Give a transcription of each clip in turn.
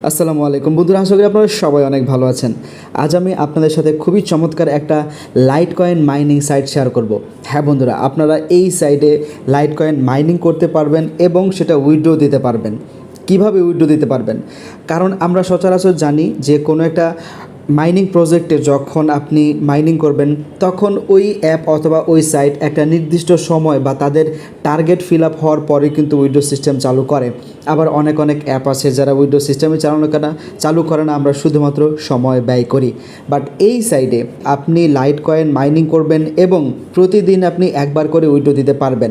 আসসালামু আলাইকুম বন্ধুরা, আশা করি আপনারা সবাই অনেক ভালো আছেন। আজ আমি আপনাদের সাথে খুবই চমৎকার একটা light coin mining site share করব। হ্যাঁ বন্ধুরা, আপনারা এই সাইটে লাইট কয়েন মাইনিং করতে পারবেন এবং সেটা উইথড্র দিতে পারবেন। কিভাবে উইথড্র দিতে পারবেন? কারণ আমরা সচরাচর জানি যে কোনো একটা মাইনিং প্রজেক্টে যখন আপনি মাইনিং করবেন তখন ওই অ্যাপ অথবা ওই সাইট একটা নির্দিষ্ট সময় বা তাদের টার্গেট ফিল আপ হওয়ার পরে কিন্তু উইথড্র সিস্টেম চালু করে। আবার অনেক অ্যাপ আছে যারা উইথড্র সিস্টেমে চালু করে না, আমরা শুধুমাত্র সময় ব্যয় করি। বাট এই সাইডে আপনি লাইট কয়েন মাইনিং করবেন এবং প্রতিদিন আপনি একবার করে উইথড্র দিতে পারবেন।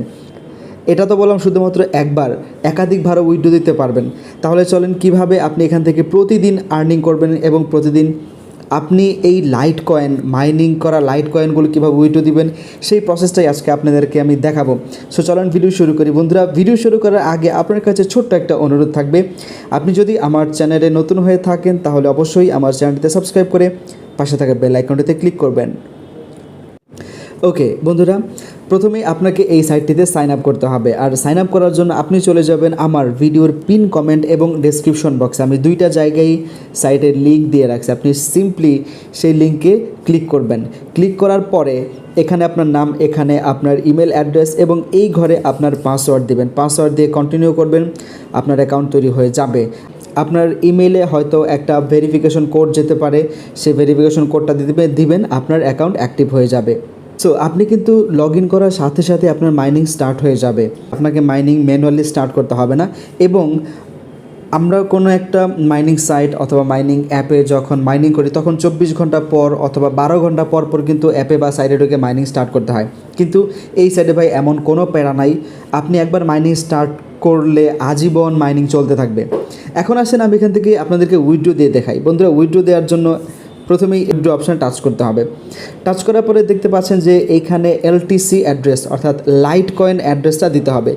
এটা তো বললাম শুধুমাত্র একবার, একাধিকবারও উইথড্র দিতে পারবেন। তাহলে চলেন কিভাবে আপনি এখান থেকে প্রতিদিন আর্নিং করবেন এবং প্রতিদিন আপনি এই লাইট কয়েন মাইনিং করা লাইট কয়েনগুলো কীভাবে উইথড্র দিবেন সেই প্রসেসটাই আজকে আপনাদেরকে আমি দেখাবো। সো চলেন ভিডিও শুরু করি। বন্ধুরা, ভিডিও শুরু করার আগে আপনার কাছে ছোট্ট একটা অনুরোধ থাকবে। আপনি যদি আমার চ্যানেলে নতুন হয়ে থাকেন তাহলে অবশ্যই আমার চ্যানেলটিতে সাবস্ক্রাইব করে পাশে থাকা বেল আইকনটিতে ক্লিক করবেন। ওকে বন্ধুরা, প্রথমেই আপনাকে এই সাইটটিতে সাইন আপ করতে হবে। আর সাইন আপ করার জন্য আপনি চলে যাবেন আমার ভিডিওর পিন কমেন্ট এবং ডেসক্রিপশন বক্সে। আমি দুইটা জায়গায় সাইটের লিঙ্ক দিয়ে রাখছি, আপনি সিম্পলি সেই লিঙ্কে ক্লিক করবেন। ক্লিক করার পরে এখানে আপনার নাম, এখানে আপনার ইমেল অ্যাড্রেস এবং এই ঘরে আপনার পাসওয়ার্ড দিবেন। পাসওয়ার্ড দিয়ে কন্টিনিউ করবেন, আপনার অ্যাকাউন্ট তৈরি হয়ে যাবে। আপনার ইমেলে হয়তো একটা ভেরিফিকেশন কোড যেতে পারে, সেই ভেরিফিকেশন কোডটা দিবেন, আপনার অ্যাকাউন্ট অ্যাক্টিভ হয়ে যাবে। সো আপনি কিন্তু লগ ইন করার সাথে সাথে আপনার মাইনিং স্টার্ট হয়ে যাবে। আপনাকে মাইনিং ম্যানুয়ালি স্টার্ট করতে হবে না। এবং আমরা কোনো একটা মাইনিং সাইট অথবা মাইনিং অ্যাপে যখন মাইনিং করি তখন 24 ঘন্টা পর অথবা 12 ঘন্টা পর কিন্তু অ্যাপে বা সাইটে ঢুকে মাইনিং স্টার্ট করতে হয়। কিন্তু এই সাইটে ভাই এমন কোনো প্যারা নাই, আপনি একবার মাইনিং স্টার্ট করলে আজীবন মাইনিং চলতে থাকবে। এখন আসেন আমি এখান থেকে আপনাদেরকে উইথড্র দিয়ে দেখাই। বন্ধুরা, উইথড্র দেওয়ার জন্য প্রথমেই উইথড্র অপশানে টাচ করতে হবে। টাচ করার পরে দেখতে পাচ্ছেন যে এইখানে এলটিসি অ্যাড্রেস অর্থাৎ লাইট কয়েন অ্যাড্রেসটা দিতে হবে।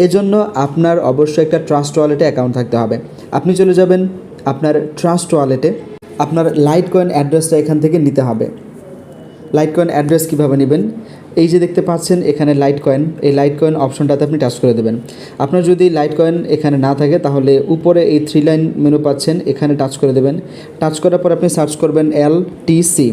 এজন্য আপনার অবশ্যই একটা ট্রাস্ট ওয়ালেটে অ্যাকাউন্ট থাকতে হবে। আপনি চলে যাবেন আপনার ট্রাস্ট ওয়ালেটে, আপনার লাইট কয়েন অ্যাড্রেসটা এখান থেকে নিতে হবে। লাইট কয়েন অ্যাড্রেস কীভাবে নেবেন? এই যে দেখতে পাচ্ছেন এখানে লাইট কয়েন, এই লাইট কয়েন অপশনটাতে আপনি টাচ করে দেবেন। আপনার যদি লাইট কয়েন এখানে না থাকে তাহলে উপরে এই 3 লাইন মেনু পাচ্ছেন, এখানে টাচ করে দেবেন। টাচ করার পর আপনি সার্চ করবেন এলটিসি।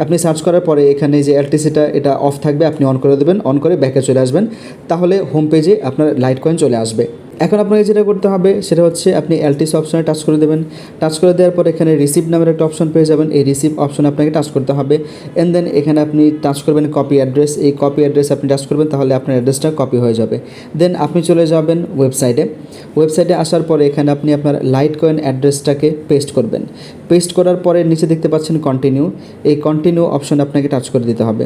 আপনি সার্চ করার পরে এখানে যে এলটিসিটা এটা অফ থাকবে, আপনি অন করে দেবেন। অন করে ব্যাকে চলে আসবেন, তাহলে হোম পেজে আপনার লাইট কয়েন চলে আসবে। এখন আপনাকে যেটা করতে হবে সেটা হচ্ছে আপনি এলটিসি অপশনে টাচ করে দেবেন। টাচ করে দেওয়ার পর এখানে রিসিভ নামের একটা অপশন পেয়ে যাবেন। এই রিসিভ অপশনে আপনাকে টাচ করতে হবে। অ্যান্ড দেন এখানে আপনি টাচ করবেন কপি অ্যাড্রেস। এই কপি অ্যাড্রেস আপনি টাচ করবেন, তাহলে আপনার অ্যাড্রেসটা কপি হয়ে যাবে। দেন আপনি চলে যাবেন ওয়েবসাইটে আসার পরে এখানে আপনি আপনার লাইট কয়েন অ্যাড্রেসটাকে পেস্ট করবেন। পেস্ট করার পরে নিচে দেখতে পাচ্ছেন কন্টিনিউ, এই কন্টিনিউ অপশনে আপনাকে টাচ করে দিতে হবে।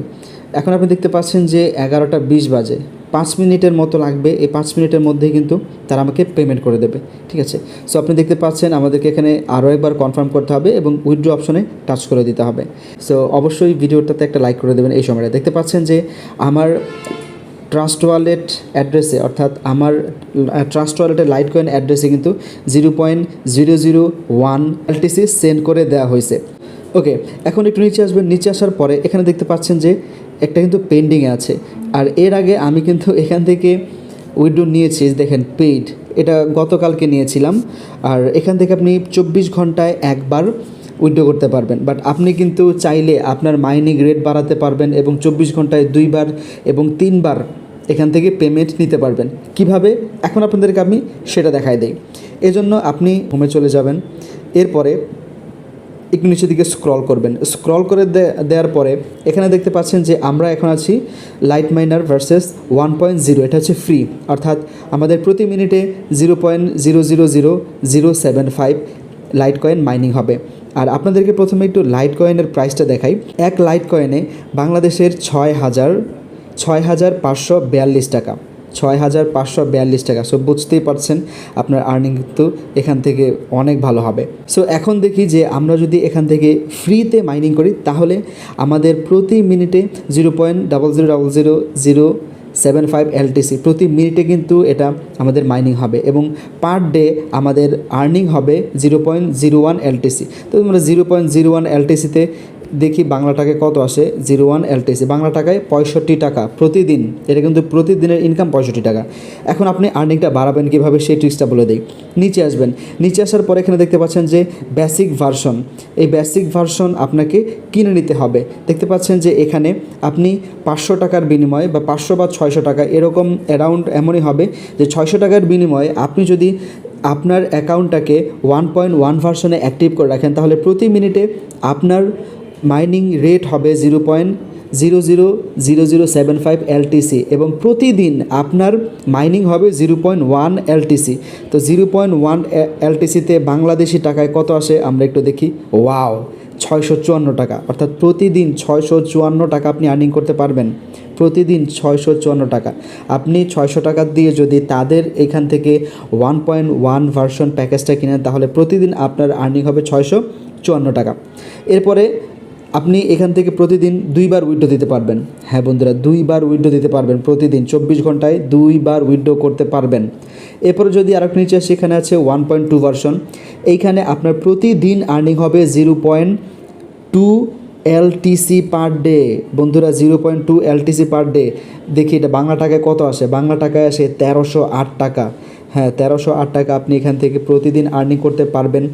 এখন আপনি দেখতে পাচ্ছেন যে 11টা 20 বাজে, 5 মিনিটের মতো লাগবে। এই 5 মিনিটের মধ্যেই কিন্তু তারা আমাকে পেমেন্ট করে দেবে। ঠিক আছে, সো আপনি দেখতে পাচ্ছেন আমাদেরকে এখানে আরও একবার কনফার্ম করতে হবে এবং উইথড্র অপশনে টাচ করে দিতে হবে। সো অবশ্যই ভিডিওটাতে একটা লাইক করে দেবেন। এই সময়টা দেখতে পাচ্ছেন যে আমার ট্রাস্ট ওয়ালেট অ্যাড্রেসে অর্থাৎ আমার ট্রাস্ট ওয়ালেটের লাইট কয়েন অ্যাড্রেসে কিন্তু 0.001 এলটিসি সেন্ড করে দেওয়া হয়েছে। ওকে, এখন একটু নিচে আসবেন। নিচে আসার পরে এখানে দেখতে পাচ্ছেন যে একটা কিন্তু পেন্ডিংয়ে আছে। আর এর আগে আমি কিন্তু এখান থেকে উইথড্র নিয়েছি, দেখেন পেইড, এটা গতকালকে নিয়েছিলাম। আর এখান থেকে আপনি 24 ঘন্টায় একবার উইথড্র করতে পারবেন। বাট আপনি কিন্তু চাইলে আপনার মাইনিং রেট বাড়াতে পারবেন এবং 24 ঘন্টায় 2বার এবং 3বার এখান থেকে পেমেন্ট নিতে পারবেন। কিভাবে এখন আপনাদেরকে আমি সেটা দেখাই দিই। এজন্য আপনি হোমে চলে যাবেন। এরপরে একটু নিচের দিকে স্ক্রল করবেন। স্ক্রল করে দেওয়ার পরে এখানে দেখতে পাচ্ছেন যে আমরা এখন আছি লাইট মাইনার ভার্সেস 1.0। এটা হচ্ছে ফ্রি, অর্থাৎ আমাদের প্রতি মিনিটে 0.000075 লাইট কয়েন মাইনিং হবে। আর আপনাদেরকে প্রথমে একটু লাইট কয়েনের প্রাইসটা দেখাই। এক লাইট কয়েনে বাংলাদেশের 6,542 টাকা, 6,542 টাকা। সো বুঝতেই পারছেন আপনার আর্নিং কিন্তু এখান থেকে অনেক ভালো হবে। সো এখন দেখি যে আমরা যদি এখান থেকে ফ্রিতে মাইনিং করি তাহলে আমাদের প্রতি মিনিটে 0.000075 এলটিসি প্রতি মিনিটে কিন্তু এটা আমাদের মাইনিং হবে এবং পার ডে আমাদের আর্নিং হবে 0.01 এলটিসি। তো আমরা 0.01 এলটিসিতে দেখি বাংলা টাকায় কত আসে। 01 LTC বাংলা টাকায় 65 টাকা প্রতিদিন। এটা কিন্তু প্রতিদিনের ইনকাম 65 টাকা। এখন আপনি আর্নিংটা বাড়াবেন কীভাবে সেই ট্রিক্সটা বলে দিই। নিচে আসবেন, নিচে আসার পরে এখানে দেখতে পাচ্ছেন যে বেসিক ভার্সন, এই বেসিক ভার্সন আপনাকে কিনে নিতে হবে। দেখতে পাচ্ছেন যে এখানে আপনি 500 টাকার বিনিময়ে বা 500 বা 600 টাকা এরকম অ্যারাউন্ড এমনই হবে যে 600 টাকার বিনিময়ে আপনি যদি আপনার অ্যাকাউন্টটাকে 1.1 ভার্সনে অ্যাক্টিভ করে রাখেন তাহলে প্রতি মিনিটে আপনার মাইনিং রেট হবে 0.000075 LTC এবং প্রতিদিন আপনার মাইনিং হবে 0.1 LTC। তো 0.1 LTCতে বাংলাদেশি টাকায় কত আসে আমরা একটু দেখি। ওয়াও, 654 টাকা, অর্থাৎ প্রতিদিন 654 টাকা আপনি আর্নিং করতে পারবেন। প্রতিদিন 654 টাকা। আপনি 600 টাকা দিয়ে যদি তাদের এখান থেকে 1.1 ভার্সন প্যাকেজটা কিনেন তাহলে প্রতিদিন আপনার আর্নিং হবে 654 টাকা। এরপরে আপনি এখান থেকে প্রতিদিন 2 বার উইথড্র দিতে পারবেন। হ্যাঁ বন্ধুরা, 2 বার উইথড্র দিতে পারবেন প্রতিদিন, 24 ঘন্টায় 2 বার উইথড্র করতে পারবেন। এরপরে যদি আরেকটা নিচে সেখানে আছে 1.2 ভার্সন, এইখানে আপনার প্রতিদিন আর্নিং হবে 0.2 LTC পার ডে। বন্ধুরা 0.2 LTC পার ডে। দেখি এটা বাংলা টাকায় কত আসে। বাংলা টাকায় আসে 1308 টাকা। হ্যাঁ, 1308 টাকা আপনি এখান থেকে প্রতিদিন আর্নিং করতে পারবেন।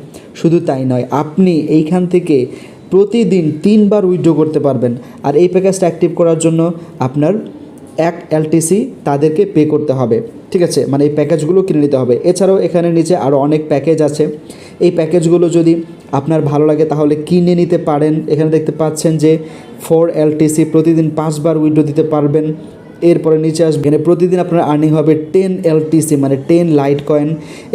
শুধু তাই নয়, আপনি এইখান থেকে প্রতিদিন 3 বার উইথড্র করতে পারবেন। আর এই প্যাকেজটা অ্যাক্টিভ করার জন্য আপনার 1 LTC তাদেরকে পে করতে হবে। ঠিক আছে, মানে এই প্যাকেজগুলো কিনে নিতে হবে। এছাড়াও এখানে নিচে আরও অনেক প্যাকেজ আছে। এই প্যাকেজগুলো যদি আপনার ভালো লাগে তাহলে কিনে নিতে পারেন। এখানে দেখতে পাচ্ছেন যে 4 LTC প্রতিদিন 5 বার উইথড্র দিতে পারবেন। এরপরে নিচে আসবেন, প্রতিদিন আপনার আর্নিং হবে 10 LTC মানে 10 লাইট কয়েন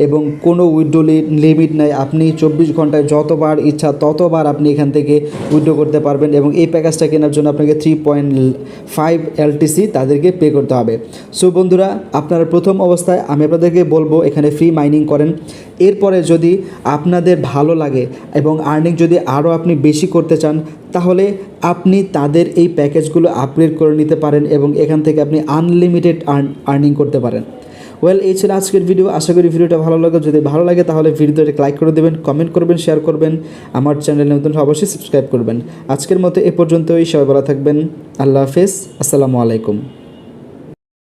এবং কোনো উইথড্র লিমিট নাই। আপনি 24 ঘন্টায় যতবার ইচ্ছা ততবার আপনি এখান থেকে উইথড্র করতে পারবেন এবং এই প্যাকেজটা কেনার জন্য আপনাকে 3.5 LTC তাদেরকে পে করতে হবে। সো বন্ধুরা, আপনারা প্রথম অবস্থায় আমি আপনাদেরকে বলবো এখানে ফ্রি মাইনিং করেন। এরপরে যদি আপনাদের ভালো লাগে এবং আর্নিং যদি আরও আপনি বেশি করতে চান তাহলে আপনি তাদের এই প্যাকেজগুলো আপগ্রেড করে নিতে পারেন এবং এখান থেকে আপনি আনলিমিটেড আর্নিং করতে পারেন। ওয়েল, এই ছিল আজকের ভিডিও। আশা করি ভিডিওটা ভালো লাগে। যদি ভালো লাগে তাহলে ভিডিওতে লাইক করে দেবেন, কমেন্ট করবেন, শেয়ার করবেন। আমার চ্যানেলে নতুন অবশ্যই সাবস্ক্রাইব করবেন। আজকের মতো এ পর্যন্তই। সবাই ভালো থাকবেন। আল্লাহ হাফেজ। আসসালামু আলাইকুম।